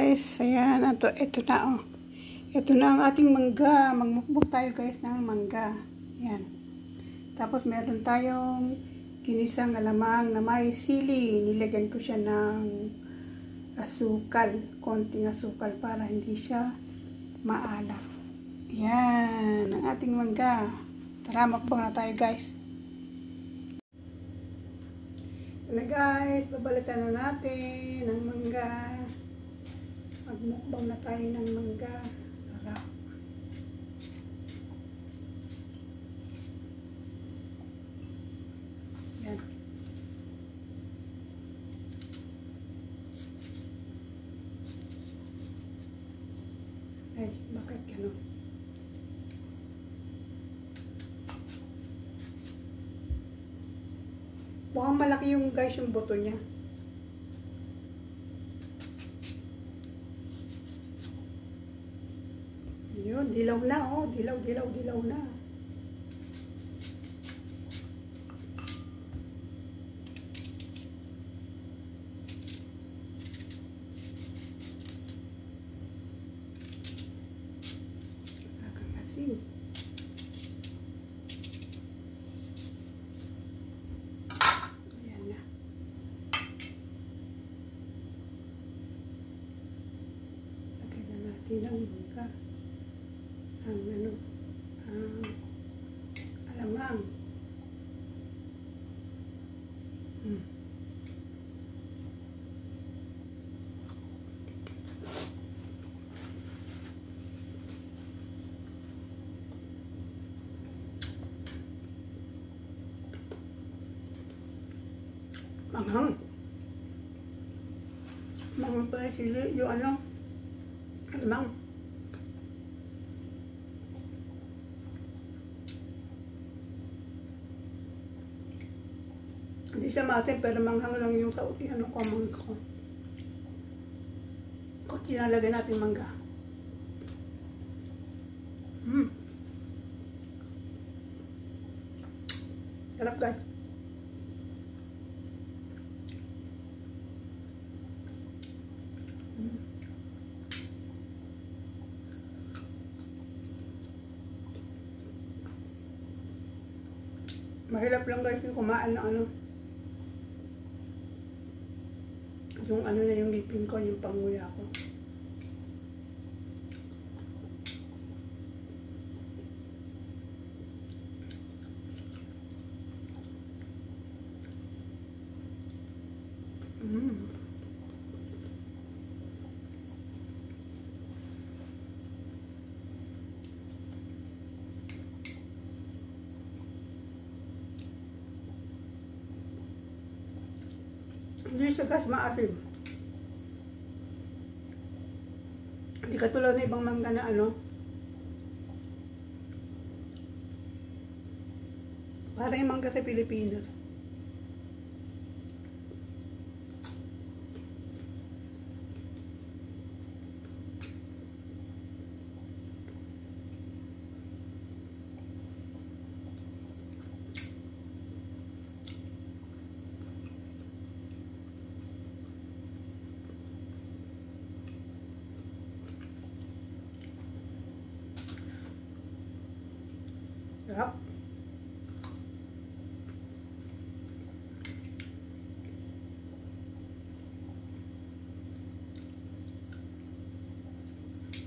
guys, ayan, ito na oh. Ito na ang ating mangga. Magmukbang tayo guys ng mangga. Ayan. Tapos meron tayong ginisang alamang na may sili. Nilagyan ko siya ng asukal, konting asukal para hindi siya maalat. Ayan, ang ating mangga. Tara, mukbang na tayo guys. Ito na guys, babalitan na natin ng mangga. Magmukbang na tayo ng mangga. Sarap. Yan. Ay, bakit gano'n? Mukhang malaki yung guys yung buto niya. Yun, dilaw na oh. Dilaw na. Nakakasin. Ayan na. Lagyan na natin ang mangga. Ang alamang. Manghang. Manghang pala sili, yung alamang. Hindi siya maasim, pero manghang lang yung mangga ko. Kunti na lagyan natin mangga. Sarap guys. Mahirap lang guys yung kumain ng yung na yung ngipin ko, yung panguya ko. Hindi siya guys maasim. Hindi katulad ng ibang mangga na parang yung mangga sa Pilipinas. Sarap.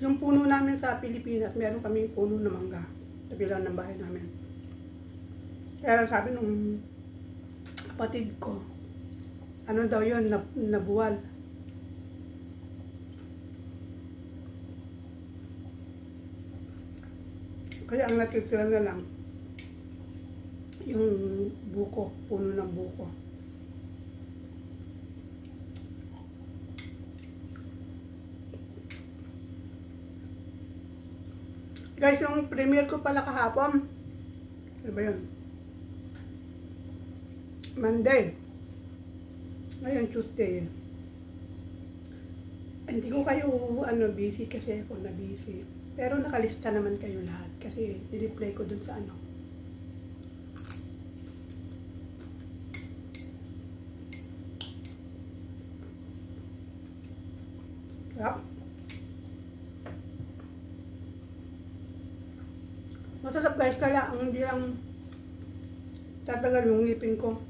Yung puno namin sa Pilipinas, meron kaming puno na mangga sa bilang ng bahay namin. Kaya sabi nung kapatid ko, ano daw yun, nabuwal. Kaya ang natitira na lang yung buko, puno ng buko. Guys, yung premiere ko pala kahapon, ano ba yun? Monday. Ngayon Tuesday. Hindi ko kayo busy kasi ako na busy. Pero nakalista naman kayo lahat kasi i-replay ko dun sa Sarap. Masarap guys, kaya hindi lang tatagal yung ngipin ko.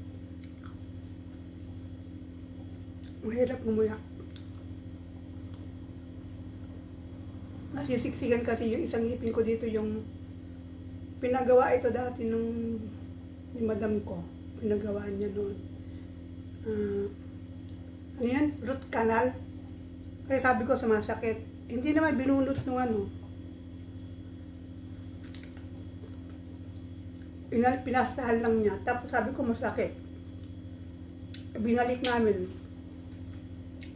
Mahirap gumuya. Nasisiksikan kasi yung isang ngipin ko dito, yung pinagawa ito dati nung ni madam ko. Pinagawa niya noon. Ano yan? Root canal. Kaya sabi ko sumasakit. Hindi naman binunot nung ano. Pinastahan lang niya. Tapos sabi ko masakit. Binalik namin.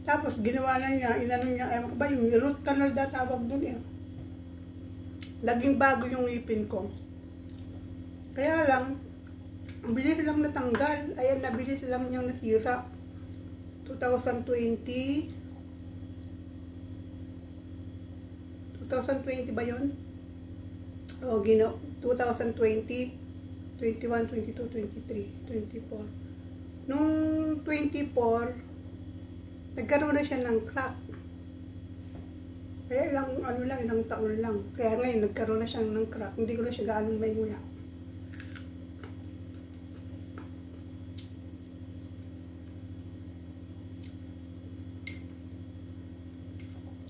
Tapos ginawa na niya, inano niya, ewan ko ba, yung root canal da tawag dun eh. Laging bago yung ngipin ko. Kaya lang, ang bilis lang natanggal. Ayan, nabilis lang niyang nasira. 2020 ba yun? O, 2020, 21, 22, 23, 24. Nung 24, nagkaroon na siya ng crack. Kaya ilang taon lang. Kaya ngayon, nagkaroon na siya ng crack. Hindi ko na siya gaano may nguya.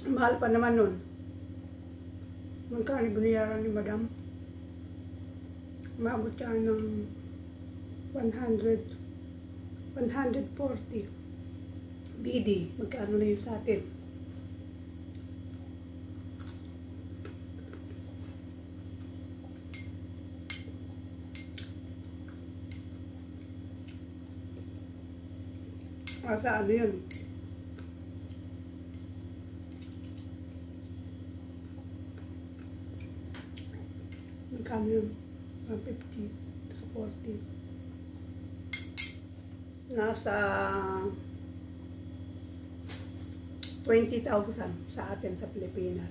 Mahal pa naman nun. Magkano binayaran ni madam? Maabot siya ng 140 BD. Magkano na yun sa atin? Sa ano yun? Magkano yun? 150, 40. Nasa 20,000 sa atin sa Pilipinas.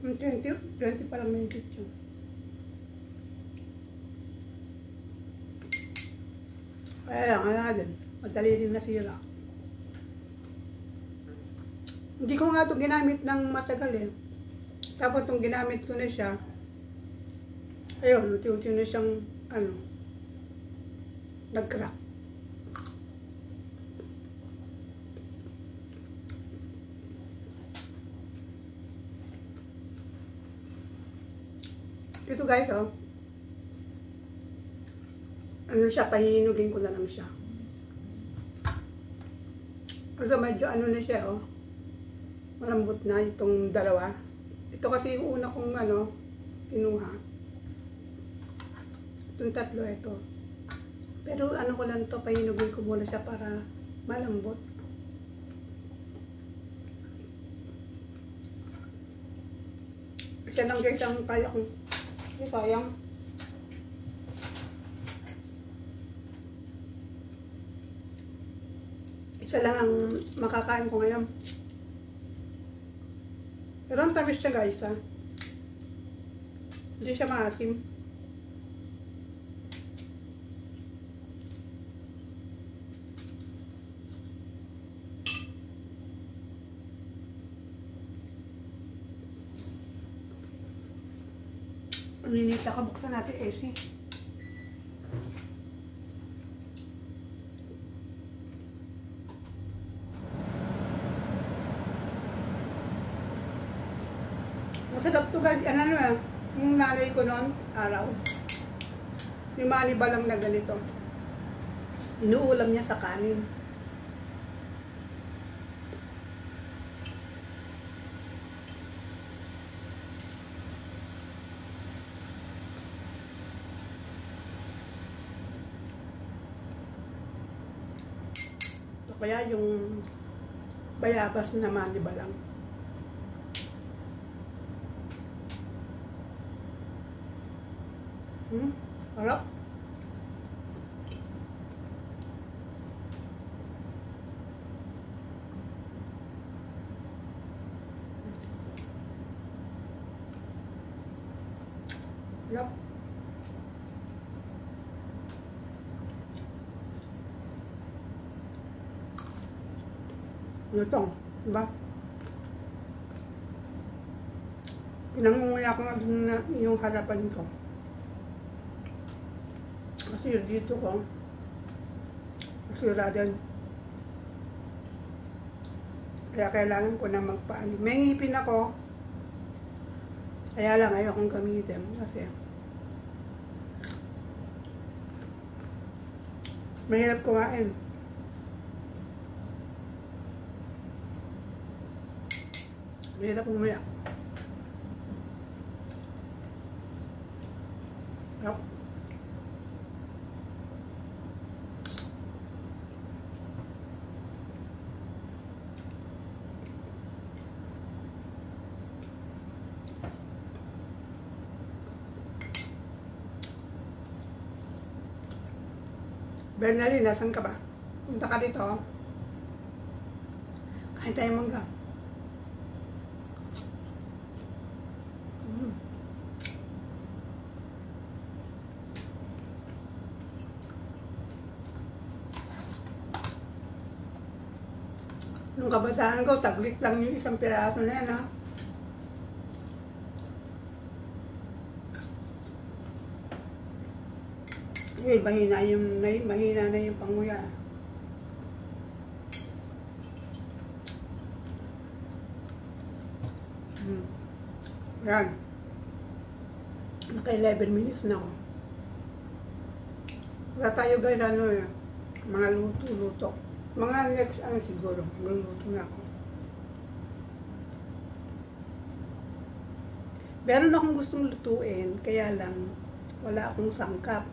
Yung 20 pa lang may yun. Kaya lang, kaya din. Madali din nasira. Hindi ko nga ito ginamit ng matagal eh. Tapos itong ginamit ko na siya, ayun, unti-unti na siyang, nag-crack. Ito guys, oh. Ano siya, pahinugin ko na lang siya. Kasi medyo ano na siya, oh. Malambot na itong dalawa. Ito kasi yung una kong kinuha. Itong tatlo, ito. Pero ano ko lang to, pahinugin ko muna siya para malambot. Isa lang guys ang kaya kong, sayang. Isa lang ang makakain ko ngayon. Pero ang tamis siya guys, ha. Hindi siya maasim. Ninita ka, buksan natin AC. Masarap to guys. Yung nanay ko noon, araw. Yung manibalang na ganito. Inuulam niya sa kanin. Ito kaya yung bayabas na manibalang. Harap. Harap. lutong, diba? Pinangunguya ko nga dun na yung harapan ko. Kasi dito ko, masira din. Kaya kailangan ko na magpaano. May ngipin ako. Kaya lang ayokong gamitin. Kasi mahirap kumain. Mahirap kumain. Yep. Bernalyn, nasan ka ba? Punta ka dito. Kain tayo mangga. Nung kabataan ko, taglit lang yung isang piraso na yan, ha? Eh, mahina na yung panguya. Yan. Naka 11 minutes na ako. Wala tayo guys, ano eh, mga luto-luto. Mga next, ano siguro, magluluto na ako. Meron akong gustong lutuin, kaya lang, wala akong sangkap.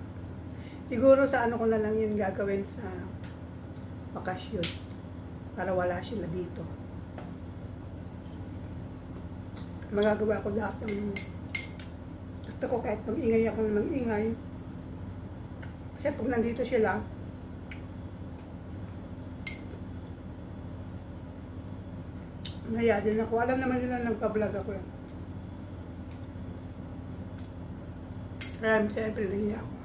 Siguro sa ano ko na lang yun gagawin sa bakasyon. Para wala sila dito. Magagawa ko lahat ng gusto ko kahit mag-ingay ako ng mag-ingay. Kasi pag nandito sila, naya din ako. Alam naman nila nagpa-vlog ako yun. Kaya siyempre nahiya ako.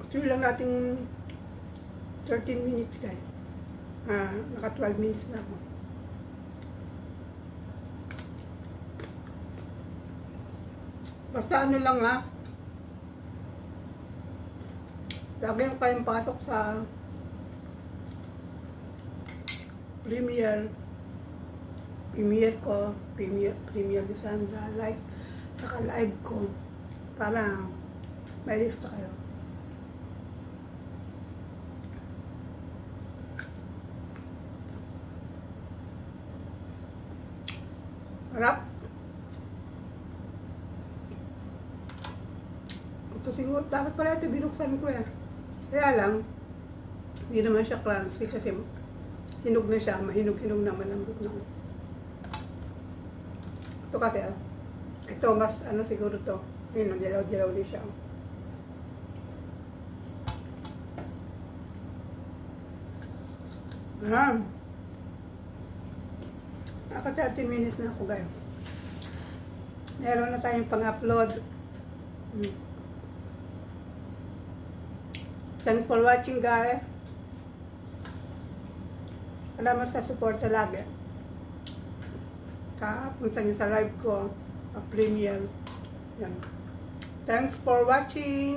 Ito lang nating 13 minutes guys. Naka 12 minutes na ako. Basta ano lang ha. Lagi yung kayong pasok sa Premiere ko, Premiere ni Sandra, like, saka live ko, para may lista kayo. Harap. Ito siguro, dapat pala ito binuksan ko yan. Kaya lang, hindi naman siya crunchy kasi hinog na siya, mahinog-hinog na, malambot na. Ito kasi, ito mas ano siguro to. Ayun, dilaw-dilaw din siya. Naka 30 minutes na ako guys. Meron na tayong pang-upload. Thanks for watching guys. Salamat sa support lagi. Punta niyo sa live ko, Premiere. Yan. Thanks for watching.